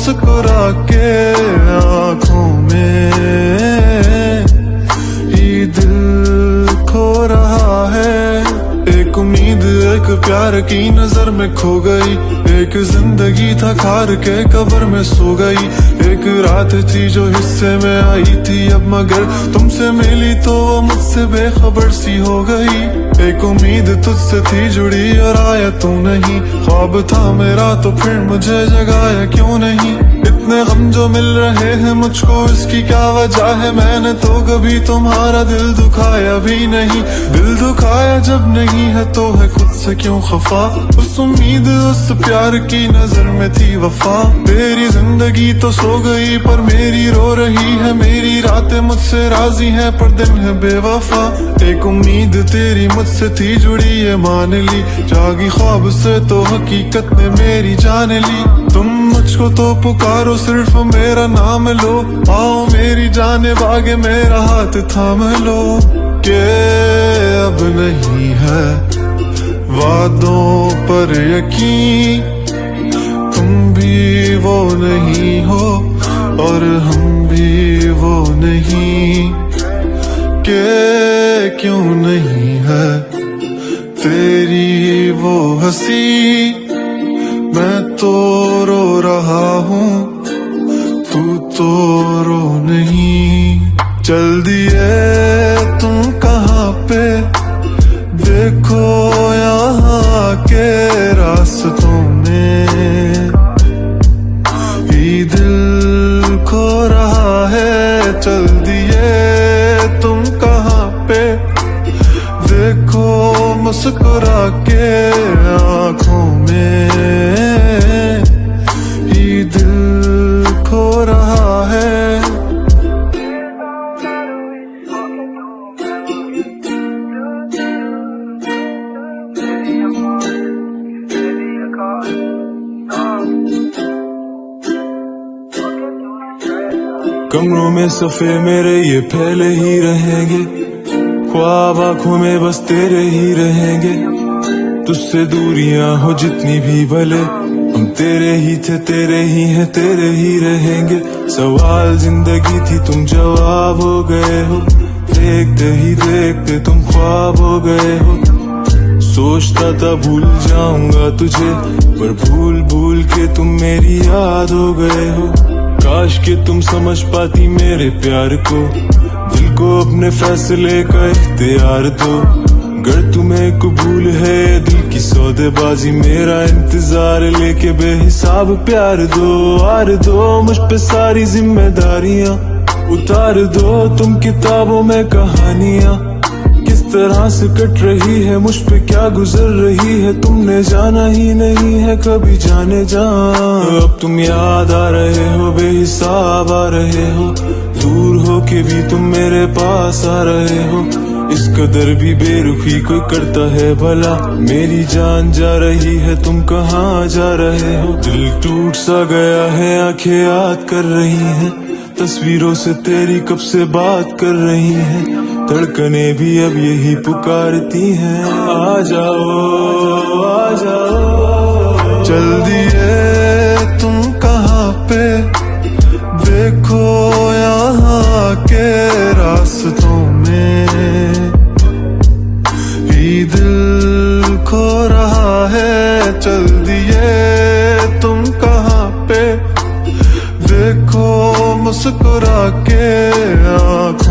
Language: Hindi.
मुस्कुरा के आँखों में ही दिल खो रहा है। एक उम्मीद एक प्यार की नजर में खो गई, एक जिंदगी था खार के कब्र में सो गई। एक रात थी जो हिस्से में आई थी अब मगर तुमसे मिली तो वो मुझसे बेखबर सी हो गई। एक उम्मीद तुझसे थी जुड़ी और आया तू नहीं, ख्वाब था मेरा तो फिर मुझे जगाया क्यों नहीं। इतने गम जो मिल रहे हैं मुझको इसकी क्या वजह है, मैंने तो कभी तुम्हारा दिल दुखाया भी नहीं। दिल दुखाया जब नहीं है तो है खुद से क्यों खफा, उस उम्मीद उस प्यार की नजर में थी वफा। तेरी जिंदगी तो सो गई पर मेरी रो रही है, मेरी रातें मुझसे राजी हैं पर दिन है बेवफा। एक उम्मीद तेरी मुझसे थी जुड़ी ये मान ली, जागी ख्वाब से तो हकीकत ने मेरी जान ली। तुम मुझको तो पुकारो सिर्फ मेरा नाम लो, आओ मेरी जाने बागे मेरा हाथ थाम लो। के अब नहीं है वादों पर यकीन, तुम भी वो नहीं हो और हम भी वो नहीं। के क्यों नहीं है तेरी वो हंसी, मैं तो रो रहा हूँ तू तो रो नहीं। चल दिए तुम कहाँ पे देखो यहाँ के रास्तों में ही दिल खो रहा है। चल दिए तुम कहाँ पे देखो मुस्कुरा के आँखों में ही दिल खो रहा है। कमरों में सफे मेरे ये पहले ही रहेंगे, ख्वाब आंखों में बस तेरे ही रहेंगे। तुझसे दूरियां हो जितनी भी भले हम तेरे ही थे तेरे ही हैं तेरे ही रहेंगे। सवाल जिंदगी थी तुम जवाब हो गए हो, देखते ही देखते तुम ख्वाब हो गए हो। सोचता था भूल जाऊंगा तुझे पर भूल भूल के तुम मेरी याद हो गए हो। काश कि तुम समझ पाती मेरे प्यार को, दिल को अपने फैसले का इख्तियार दो। अगर तुम्हें कबूल है दिल की सौदेबाजी, मेरा इंतजार लेके बेहिसाब प्यार दो। आर दो मुझ पे सारी जिम्मेदारियां, उतार दो तुम किताबों में कहानियां। किस तरह से कट रही है मुझ पे क्या गुजर रही है, तुमने जाना ही नहीं है कभी जाने जा। अब तुम याद आ रहे हो बेहिसाब आ रहे हो, दूर हो के भी तुम मेरे पास आ रहे हो। इस कदर भी बेरुखी कोई करता है भला, मेरी जान जा रही है तुम कहाँ जा रहे हो। दिल टूट सा गया है आंखें याद कर रही हैं, तस्वीरों से तेरी कब से बात कर रही हैं। धड़कने भी अब यही पुकारती हैं, आ जाओ आ जाओ। चल दिए तुम कहाँ पे देखो यहाँ के रास्तों में ही दिल खो रहा है। चल दिए तुम कहाँ पे देखो मुस्कुरा के आँखों